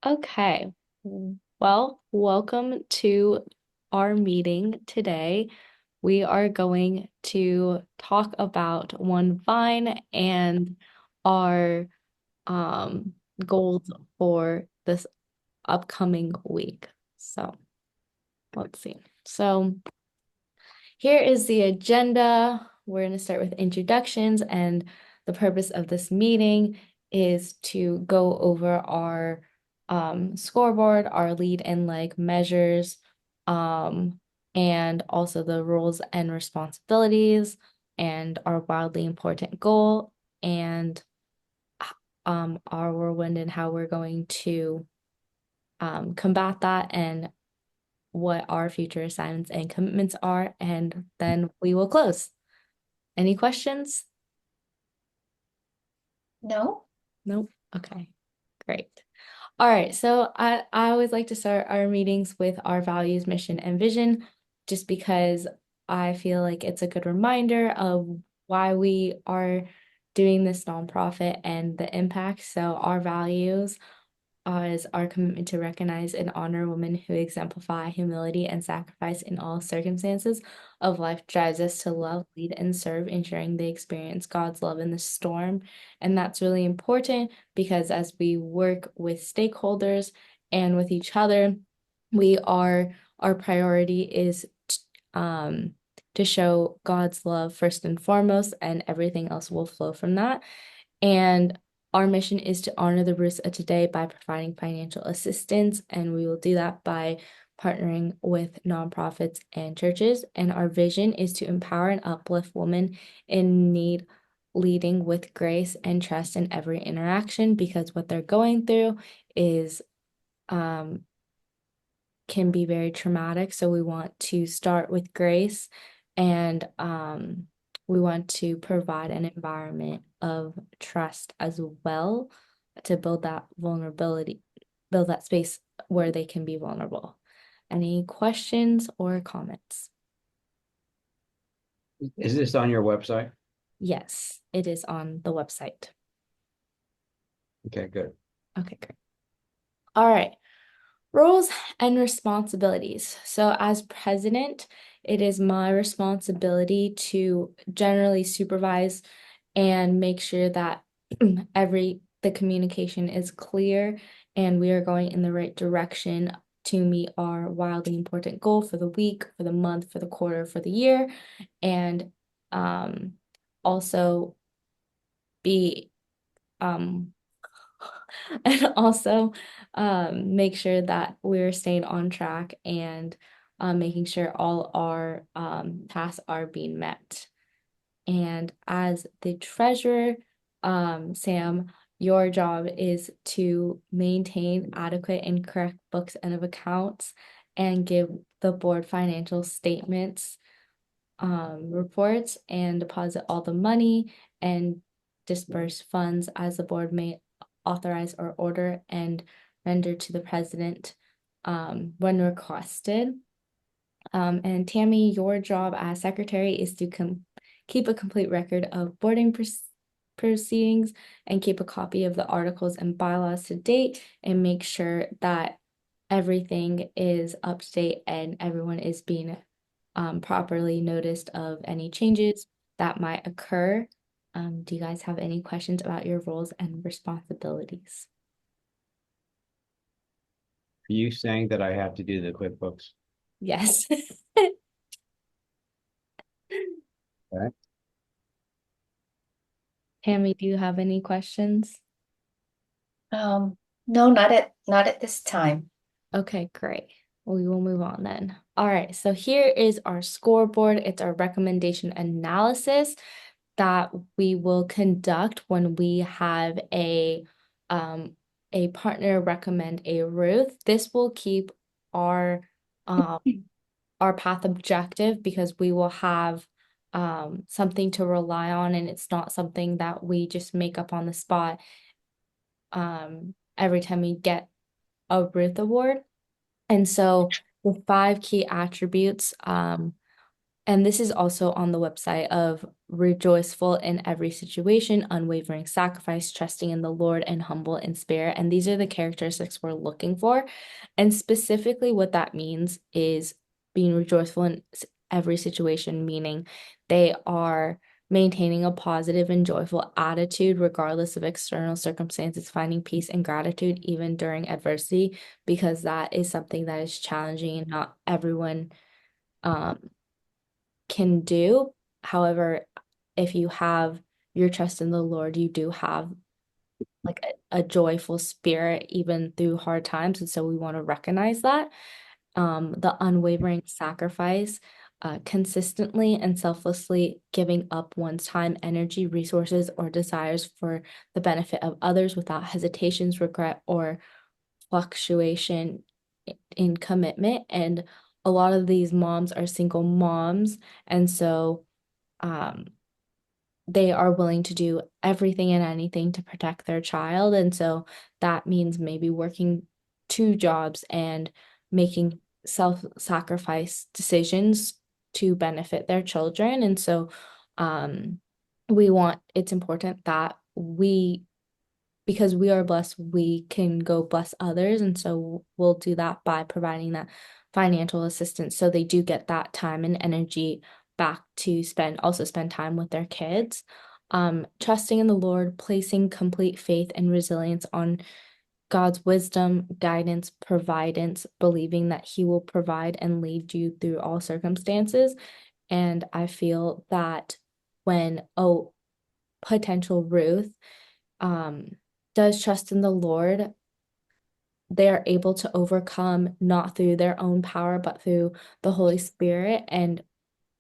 Okay. Well, welcome to our meeting today. We are going to talk about One Vine and our um, goals for this upcoming week. So let's see. So here is the agenda. We're going to start with introductions, and the purpose of this meeting is to go over our scoreboard, our lead and lag measures, and also the roles and responsibilities, and our wildly important goal, and our whirlwind and how we're going to combat that and what our future assignments and commitments are, and then we will close. Any questions? No? Nope. Okay, great. All right, so I always like to start our meetings with our values, mission, and vision, just because I feel like it's a good reminder of why we are doing this nonprofit and the impact. So our values is our commitment to recognize and honor women who exemplify humility and sacrifice in all circumstances of life drives us to love, lead, and serve, ensuring they experience God's love in the storm. And that's really important because as we work with stakeholders and with each other, our priority is to show God's love first and foremost, and everything else will flow from that. And our mission is to honor the roots of today by providing financial assistance, and we will do that by partnering with nonprofits and churches. And our vision is to empower and uplift women in need, leading with grace and trust in every interaction, because what they're going through is um, can be very traumatic. So we want to start with grace, and we want to provide an environment of trust as well to build that vulnerability, build that space where they can be vulnerable. Any questions or comments? Is this on your website? Yes, it is on the website. Okay, good. Okay, great. All right. Roles and responsibilities. So, as president, it is my responsibility to generally supervise and make sure that the communication is clear and we are going in the right direction to meet our wildly important goal for the week, for the month, for the quarter, for the year, and um, also be um, and also make sure that we're staying on track and making sure all our tasks are being met. And as the treasurer, Sam, your job is to maintain adequate and correct books and of accounts and give the board financial statements, reports, and deposit all the money and disperse funds as the board may authorize or order, and render to the president when requested. And Tammy, your job as secretary is to keep a complete record of boarding proceedings and keep a copy of the articles and bylaws to date and make sure that everything is up to date and everyone is being properly noticed of any changes that might occur. Do you guys have any questions about your roles and responsibilities? Are you saying that I have to do the QuickBooks? Yes. Okay. Tammy, do you have any questions? No, not at this time. Okay, great. We will move on then. All right, so here is our scoreboard. It's our recommendation analysis that we will conduct when we have a partner recommend a Ruth. This will keep our um our path objective because we will have something to rely on, and it's not something that we just make up on the spot every time we get a Ruth award. And so the five key attributes And this is also on the website of rejoiceful in every situation, unwavering sacrifice, trusting in the Lord, and humble in spirit. And these are the characteristics we're looking for. And specifically, what that means is being rejoiceful in every situation, meaning they are maintaining a positive and joyful attitude regardless of external circumstances, finding peace and gratitude even during adversity, because that is something that is challenging and not everyone can do. However, if you have your trust in the Lord, you do have like a joyful spirit even through hard times. And so we want to recognize that. The unwavering sacrifice, consistently and selflessly giving up one's time, energy, resources, or desires for the benefit of others without hesitations, regret, or fluctuation in commitment. And a lot of these moms are single moms. And so um, they are willing to do everything and anything to protect their child. And so that means maybe working two jobs and making self-sacrifice decisions to benefit their children. And so um, it's important that because we are blessed, we can go bless others. And so we'll do that by providing that financial assistance so they do get that time and energy back to spend time with their kids. Trusting in the Lord, placing complete faith and resilience on God's wisdom, guidance, providence, believing that He will provide and lead you through all circumstances. And I feel that when potential Ruth um does trust in the Lord, they are able to overcome not through their own power, but through the Holy Spirit. And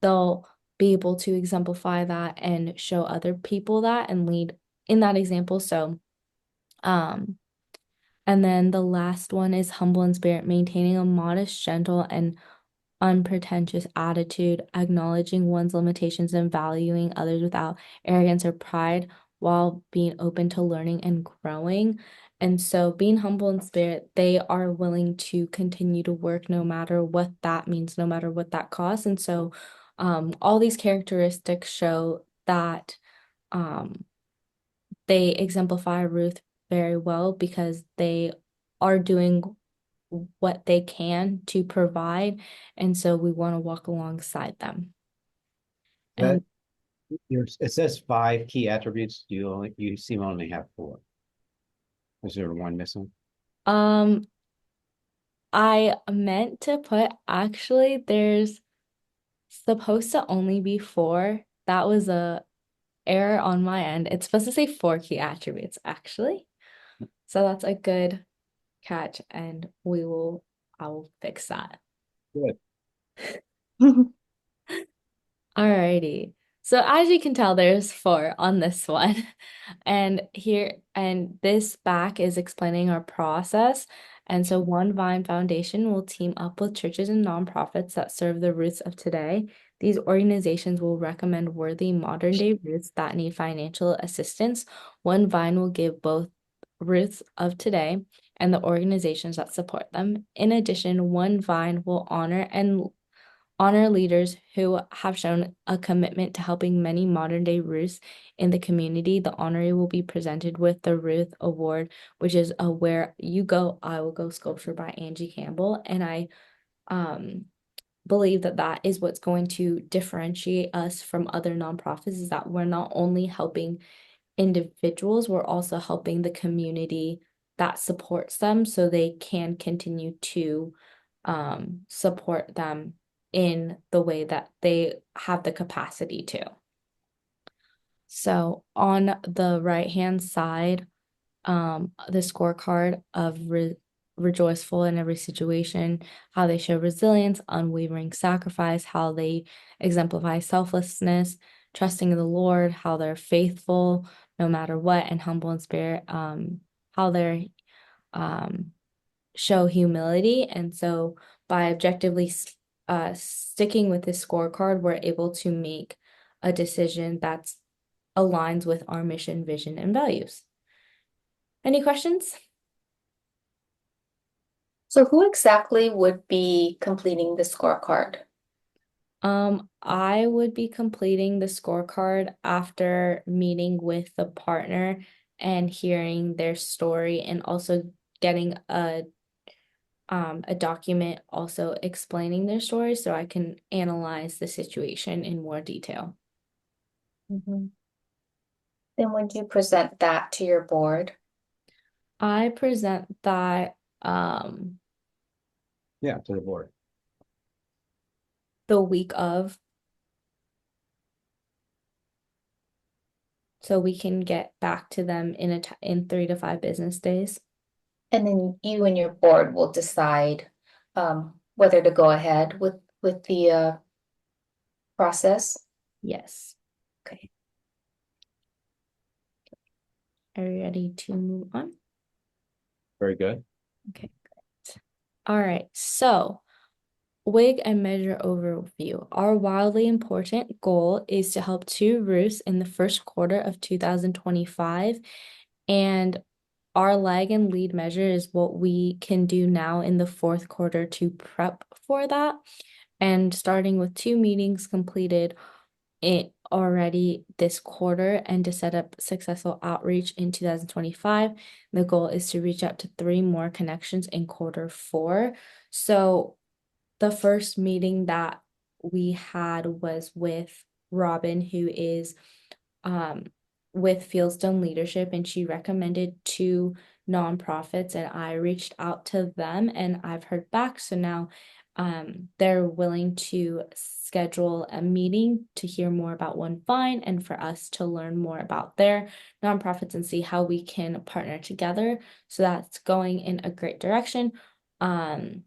they'll be able to exemplify that and show other people that and lead in that example. So, um, and then the last one is humble in spirit, maintaining a modest, gentle, and unpretentious attitude, acknowledging one's limitations and valuing others without arrogance or pride while being open to learning and growing. And so, being humble in spirit, they are willing to continue to work no matter what that means, no matter what that costs. And so, all these characteristics show that um, they exemplify Ruth very well because they are doing what they can to provide. And so we want to walk alongside them. That And it says 5 key attributes. You seem to only have 4. Is there one missing? um I meant to put actually there's supposed to only be 4. That was a error on my end. It's supposed to say 4 key attributes actually. So that's a good catch and I will fix that. Good. Alrighty. So as you can tell, there's 4 on this one. And this back is explaining our process. And so One Vine Foundation will team up with churches and nonprofits that serve the roots of today. These organizations will recommend worthy modern day roots that need financial assistance. One Vine will give both roots of today and the organizations that support them. In addition, One Vine will honor leaders who have shown a commitment to helping many modern day Ruths in the community. The honoree will be presented with the Ruth Award, which is a Where You Go, I Will Go sculpture by Angie Campbell. And I um, believe that that is what's going to differentiate us from other nonprofits is that we're not only helping individuals, we're also helping the community that supports them so they can continue to support them in the way that they have the capacity to. So on the right-hand side, the scorecard of rejoiceful in every situation, how they show resilience, unwavering sacrifice, how they exemplify selflessness, trusting in the Lord, how they're faithful no matter what, and humble in spirit, how they're um, show humility. And so by objectively sticking with this scorecard, we're able to make a decision that aligns with our mission, vision, and values. Any questions? So who exactly would be completing the scorecard? I would be completing the scorecard after meeting with the partner and hearing their story and also getting a document also explaining their story so I can analyze the situation in more detail. Mhm. Then would you present that to your board? I present that Yeah, to the board. the week of so we can get back to them in 3 to 5 business days. And then you and your board will decide whether to go ahead with the process. Yes. Okay. Are you ready to move on? Very good. Okay, great. All right. So, wig and measure overview. Our wildly important goal is to help two roofs in the first quarter of 2025. And our lag and lead measure is what we can do now in the fourth quarter to prep for that. And starting with 2 meetings completed it already this quarter and to set up successful outreach in 2025. The goal is to reach out to 3 more connections in quarter four. So the first meeting that we had was with Robin, who is um, with Fieldstone Leadership, and she recommended 2 nonprofits, and I reached out to them and I've heard back. So now they're willing to schedule a meeting to hear more about One Fine and for us to learn more about their nonprofits and see how we can partner together. So that's going in a great direction. And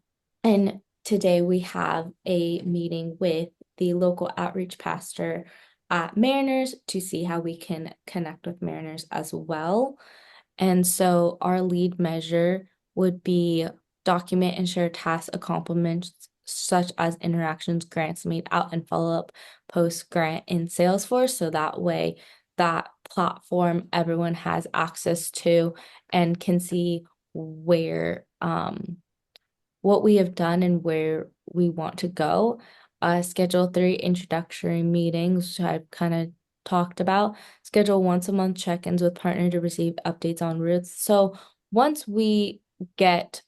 today we have a meeting with the local outreach pastor at Mariners to see how we can connect with Mariners as well. And so our lead measure would be document and share task accomplishments such as interactions, grants made out, and follow-up post grant in Salesforce. So that way, that platform everyone has access to and can see where what we have done and where we want to go. Schedule 3 introductory meetings, which I've kind of talked about. Schedule once a month check-ins with partner to receive updates on routes. So once we get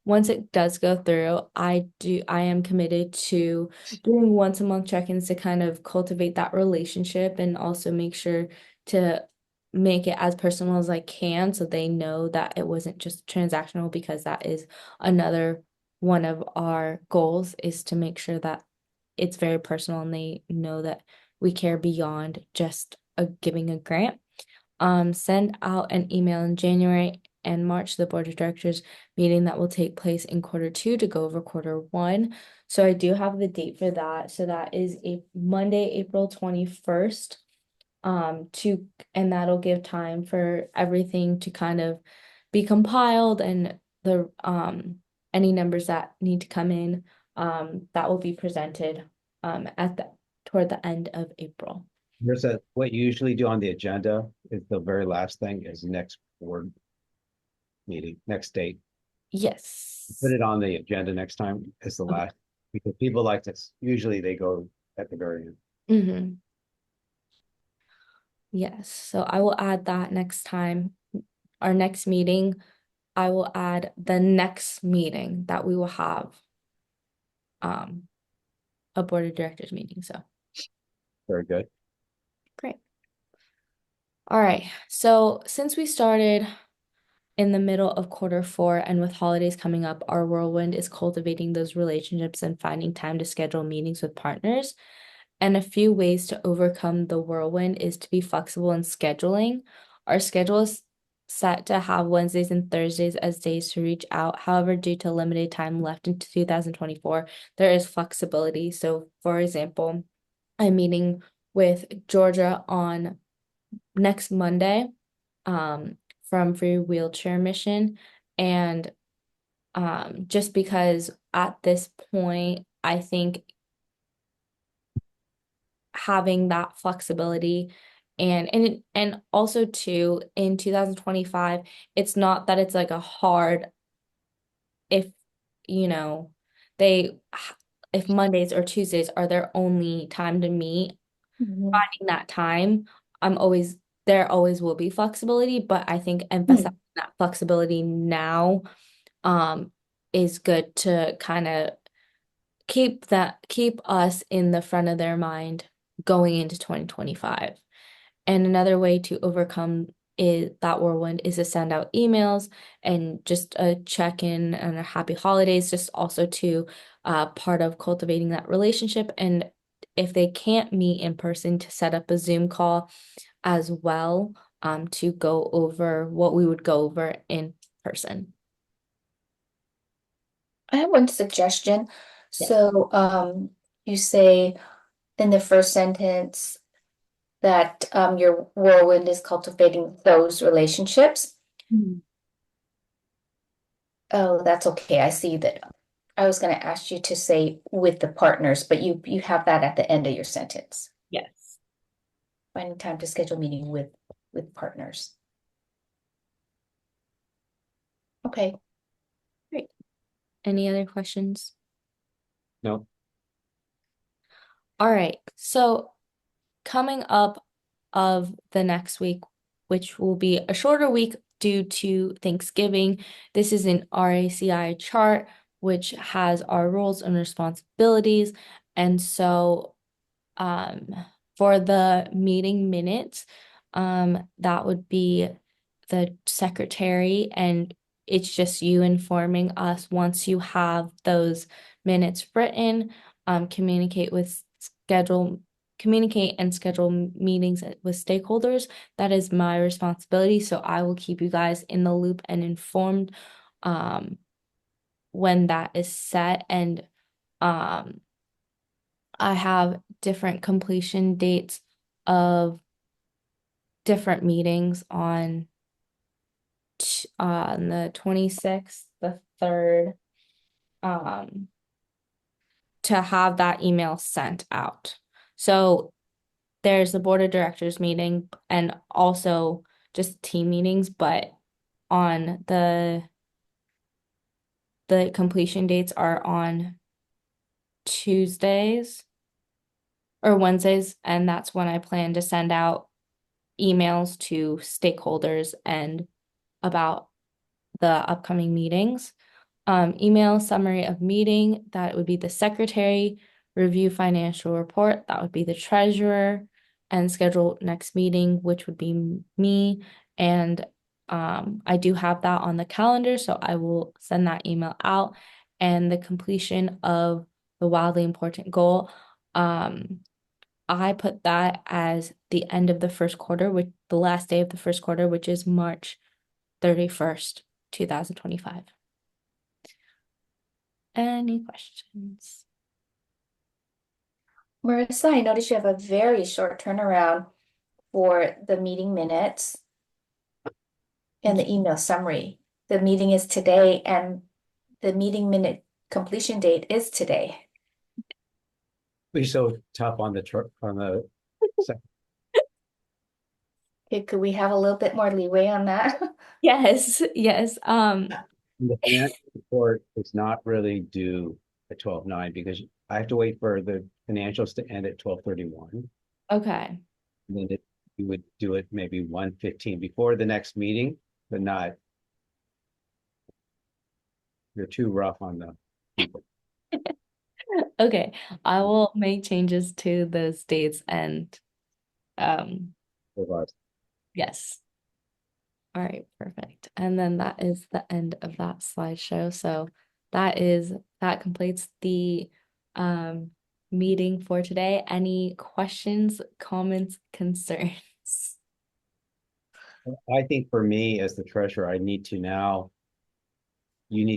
once it does go through, I am committed to doing once a month check-ins to kind of cultivate that relationship and also make sure to make it as personal as I can so they know that it wasn't just transactional, because that is another one of our goals, is to make sure that it's very personal and they know that we care beyond just giving a grant. Send out an email in January and March to the board of directors meeting that will take place in quarter two to go over quarter one. So I do have the date for that. So that is a Monday, April 21st. And that'll give time for everything to kind of be compiled and the any numbers that need to come in that will be presented at the toward the end of April. What you usually do on the agenda is the very last thing is next board meeting, next date. Put Yes. it on the agenda next time as the Okay. last, because people like this, usually they go at the very end. Mm-hmm. Yes. So I will add that next time. Our next meeting, I will add the next meeting that we will have um a board of directors meeting. So Very good. great. All right. So since we started in the middle of quarter four and with holidays coming up, our whirlwind is cultivating those relationships and finding time to schedule meetings with partners. And a few ways to overcome the whirlwind is to be flexible in scheduling. Our schedule is set to have Wednesdays and Thursdays as days to reach out. However, due to limited time left in 2024, there is flexibility. So, for example, I'm meeting with Georgia on next Monday from Free Wheelchair Mission. And just because at this point, I think having that flexibility and also too in 2025, it's not that it's like a hard if you know they if Mondays or Tuesdays are their only time to meet, Mhm. finding that time, there always will be flexibility, but I think Hmm. emphasizing that flexibility now um is good to kind of keep us in the front of their mind going into 2025. And another way to overcome is that whirlwind is to send out emails and just a check-in and a happy holidays, just also to part of cultivating that relationship. And if they can't meet in person, to set up a Zoom call as well, to go over what we would go over in person. I have one suggestion. Yes. So, you say in the first sentence that your whirlwind is cultivating those relationships. Mhm. Oh, that's okay. I see that. I was going to ask you to say with the partners, but you have that at the end of your sentence. Yes. Finding time to schedule meeting with partners. Okay. Great. Any other questions? No, All right. So coming up of the next week, which will be a shorter week due to Thanksgiving. This is an RACI chart, which has our roles and responsibilities. And so um, for the meeting minutes, that would be the secretary, and it's just you informing us once you have those minutes written, communicate with schedule, communicate and schedule meetings with stakeholders. That is my responsibility. So I will keep you guys in the loop and informed um, when that is set. And um, I have different completion dates of different meetings on the 26th, the 3rd, um, to have that email sent out. So there's the board of directors meeting and also just team meetings, but on the completion dates are on Tuesdays or Wednesdays, and that's when I plan to send out emails to stakeholders and about the upcoming meetings. Email summary of meeting, that would be the secretary, review financial report, that would be the treasurer, and schedule next meeting, which would be me. And I do have that on the calendar, so I will send that email out. And the completion of the wildly important goal. I put that as the end of the first quarter, with the last day of the first quarter, which is March 31st, 2025. Any questions? Marissa, I noticed you have a very short turnaround for the meeting minutes and the email summary. The meeting is today and the meeting minute completion date is today. be so tough on the truck on the Could we have a little bit more leeway on that? Yes, yes. the financial report is not really due at 12/9 because I have to wait for the financials to end at 12/31. Okay. And then you would do it maybe 1:15 before the next meeting, but not, you're too rough on the people. Okay. I will make changes to those dates and um yes. All right, perfect. And then that is the end of that slideshow. So that completes the um meeting for today. Any questions, comments, concerns? I think for me as the treasurer, you need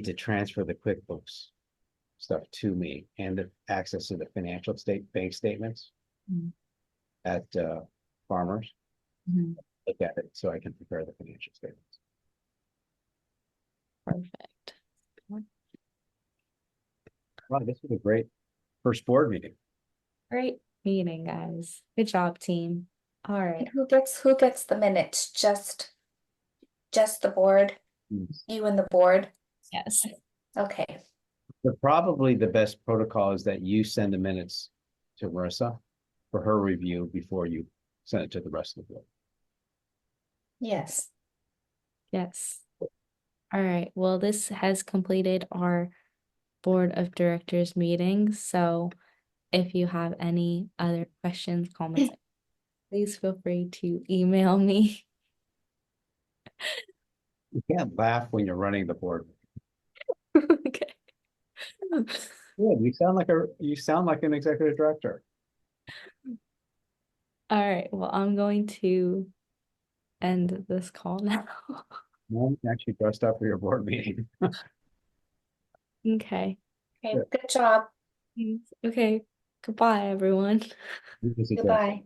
to transfer the QuickBooks stuff to me and the access to the bank statements Mhm. at Farmers. Mhm. Look at it so I can prepare the financial statements. Perfect. Wow, this was a great first board meeting. Great meeting, guys. Good job, team. All And right. who gets the minutes? Just the board? Mm. You and the board? Yes. Okay. Probably the best protocol is that you send the minutes to Marissa for her review before you send it to the rest of the board. Yes. Yes. All right. Well, this has completed our board of directors meeting. So if you have any other questions, comments, please feel free to email me. You can't laugh when you're running the board. Okay. Yeah, you sound like an executive director. All right. Well, I'm going to end this call now. I'm actually dressed up for your board meeting. Okay. Okay, good job. Okay. Goodbye, everyone. This is a good- Goodbye.